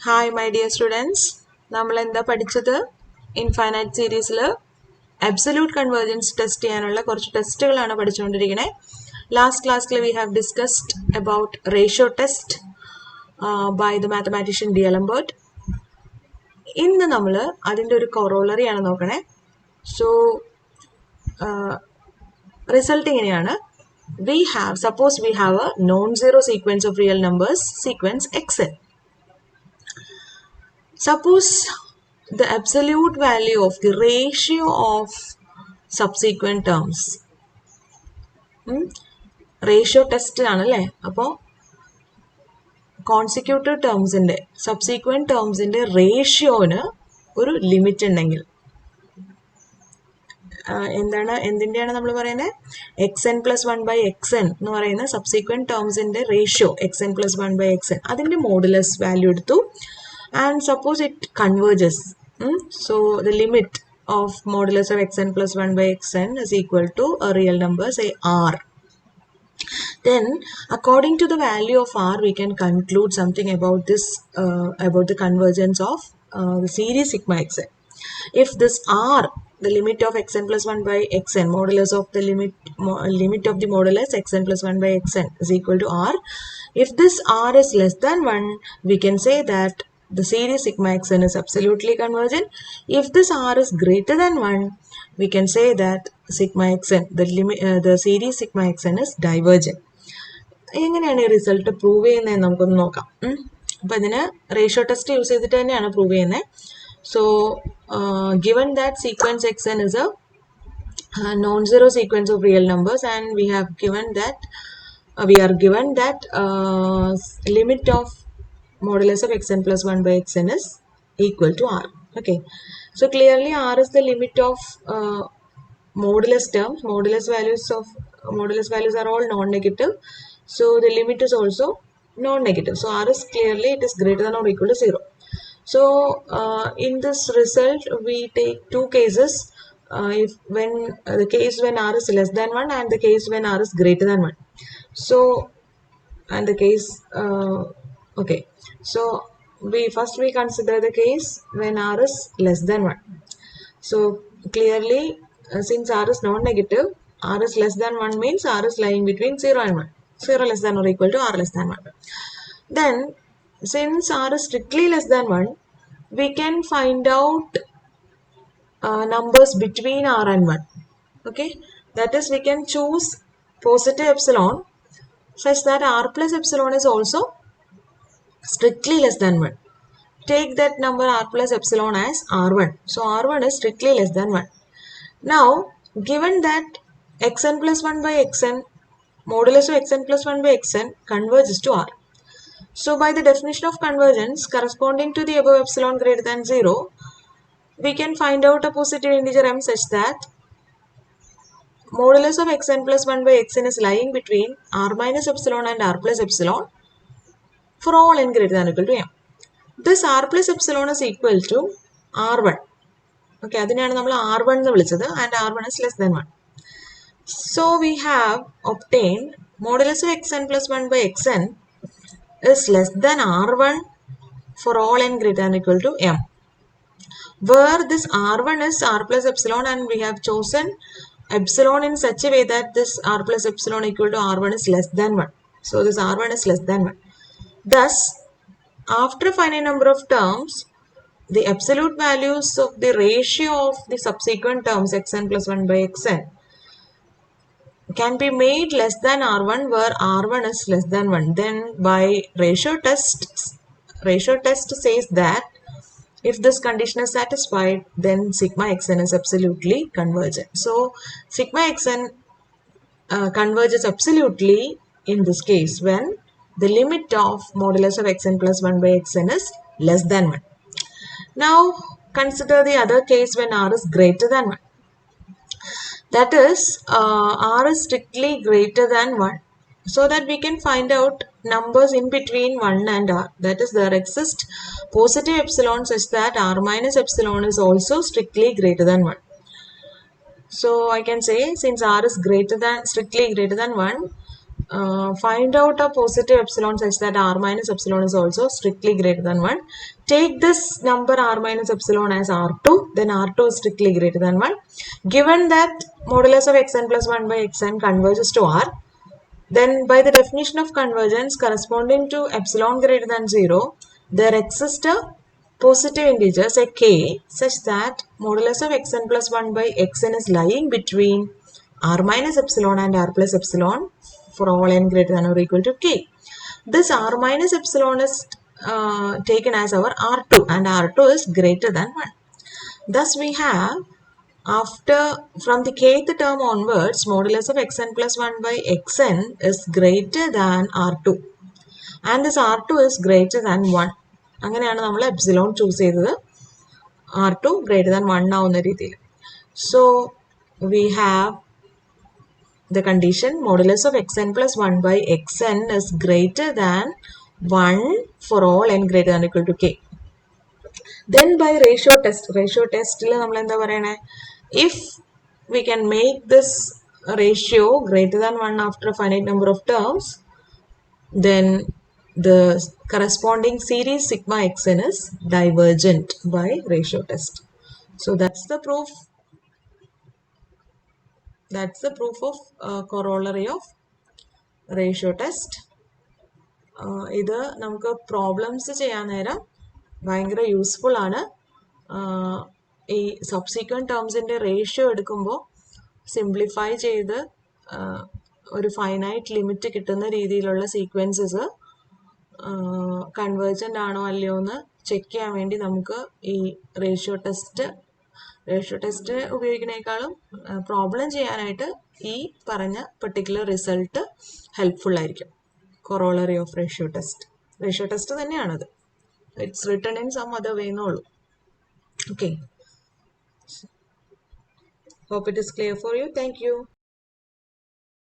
Hi my dear students, നമ്മൾ എന്താ പഠിച്ചത്? ഇൻഫൈനൈറ്റ് സീരീസിൽ അബ്സല്യൂട്ട് കൺവേർജൻസ് ടെസ്റ്റ് ചെയ്യാനുള്ള കുറച്ച് ടെസ്റ്റുകളാണ് പഠിച്ചുകൊണ്ടിരിക്കുന്നത്. ലാസ്റ്റ് ക്ലാസ്സിൽ we have discussed about ratio test by the mathematician D'Alembert. ഇന്ന് നമ്മൾ അതിൻ്റെ ഒരു കൊറോളറിയാണ് നോക്കണേ. സോ റിസൾട്ട് ഇങ്ങനെയാണ്. Suppose we have a non-zero sequence of real numbers, sequence xn. Suppose the absolute value of the ratio of subsequent terms. Ratio test ആണല്ലേ. അപ്പോൾ consecutive ടേംസിൻ്റെ subsequent ടേംസിൻ്റെ റേഷ്യോന് ഒരു ലിമിറ്റ് ഉണ്ടെങ്കിൽ എന്തിൻ്റെയാണ് നമ്മൾ പറയുന്നത്? X n plus one by x n എന്ന് പറയുന്ന subsequent ടേംസിൻ്റെ ratio x n plus one by x n, അതിൻ്റെ മോഡുലസ് വാല്യൂ എടുത്തു. And suppose it converges. So the limit of modulus of xn plus 1 by xn is equal to a real number, say r. Then according to the value of r, we can conclude something about this, about the convergence of the series sigma xn. If this r, the limit of xn plus 1 by xn, modulus of the limit of the modulus xn plus 1 by xn is equal to r. If this r is less than 1, we can say that the series sigma xn is absolutely convergent. If this r is greater than 1, we can say that sigma xn, the series sigma xn is divergent. എങ്ങനെയാണ് ഈ result prove ചെയ്യുന്നതെന്ന് നമുക്കൊന്ന് നോക്കാം. അപ്പോൾ ഇതിന് ratio test use ചെയ്തിട്ട് തന്നെയാണ് prove ചെയ്യുന്നത്. So given that sequence xn is a non-zero sequence of real numbers, and we are given that limit of modulus of xn plus 1 by xn is equal to r. Okay, so clearly r is the limit of modulus terms. Modulus values are all non-negative, so the limit is also non-negative. So r is clearly, it is greater than or equal to 0. So in this result we take two cases, the case when r is less than 1 and the case when r is greater than 1. So and the case okay, so we consider the case when r is less than 1. So clearly since r is non-negative, r is less than 1 means r is lying between 0 and 1. 0 less than or equal to r less than 1. Then since r is strictly less than 1, we can find out numbers between r and 1. Okay, that is, we can choose positive epsilon such that r plus epsilon is also strictly less than 1. Take that number r plus epsilon as r1. So r1 is strictly less than 1. Now given that xn plus 1 by xn, modulus of xn plus 1 by xn converges to r. So by the definition of convergence corresponding to the above epsilon greater than 0, we can find out a positive integer m such that modulus of xn plus 1 by xn is lying between r minus epsilon and r plus epsilon for all n greater than or equal to m. This r plus epsilon is equal to r1. Okay, അതിനെയാണ് നമ്മൾ r1 എന്ന് വിളിച്ചത്, and r1 is less than 1. So we have obtained modulus of xn plus 1 by xn is less than r1 for all n greater than or equal to m, where this r1 is r plus epsilon, and we have chosen epsilon in such a way that this r plus epsilon equal to r1 is less than 1. So this r1 is less than 1. Thus, after a finite number of terms, the absolute values of the ratio of the subsequent terms xn plus 1 by xn can be made less than r1 where r1 is less than 1. Then by ratio test says that if this condition is satisfied, then sigma xn is absolutely convergent. So sigma xn converges absolutely in this case when the limit of modulus of xn plus 1 by xn is less than 1. Now consider the other case when r is greater than 1. That is, r is strictly greater than 1, so that we can find out numbers in between 1 and r. That is, there exists positive epsilon such that r minus epsilon is also strictly greater than 1. So I can say, since r is strictly greater than 1, find out a positive epsilon such that r minus epsilon is also strictly greater than 1. Take this number r minus epsilon as r2, then r2 is strictly greater than 1. Given that modulus of xn plus 1 by xn converges to r, then by the definition of convergence corresponding to epsilon greater than 0, there exists a positive integer, say k, such that modulus of xn plus 1 by xn is lying between r minus epsilon and r plus epsilon for all n greater than or equal to k. This r minus epsilon is taken as our r2 and r2 is greater than 1. Thus we have, after from the kth term onwards, modulus of xn plus 1 by xn is greater than r2 and this r2 is greater than 1. അങ്ങനെയാണ് നമ്മൾ epsilon choose ചെയ്തത് r2 greater than 1 ആവുന്ന രീതിയിൽ. So we have the condition modulus of xn plus 1 by xn is greater than 1 for all n greater than or equal to k. Then by ratio test il nammal endha parayane, if we can make this ratio greater than 1 after a finite number of terms, then the corresponding series sigma xn is divergent by ratio test. So that's the proof of corollary of ratio test. ഇത് നമുക്ക് problems ചെയ്യാൻ നേരം ഭയങ്കര useful ആണ്. ഈ subsequent ടേംസിൻ്റെ ratio എടുക്കുമ്പോൾ simplify ചെയ്ത് ഒരു ഫൈനൈറ്റ് ലിമിറ്റ് കിട്ടുന്ന രീതിയിലുള്ള സീക്വൻസസ് കൺവേർജൻ്റ് ആണോ അല്ലയോ എന്ന് ചെക്ക് ചെയ്യാൻ വേണ്ടി നമുക്ക് ഈ റേഷ്യോ ടെസ്റ്റ് ഉപയോഗിക്കുന്നതിനേക്കാളും പ്രോബ്ലം ചെയ്യാനായിട്ട് ഈ പറഞ്ഞ പെർട്ടിക്കുലർ റിസൾട്ട് ഹെൽപ്ഫുൾ ആയിരിക്കും. Corollary of ratio test. Ratio test തന്നെയാണത്. It's written in some other way എന്നുള്ളൂ. Okay. Hope it is clear for you. Thank you.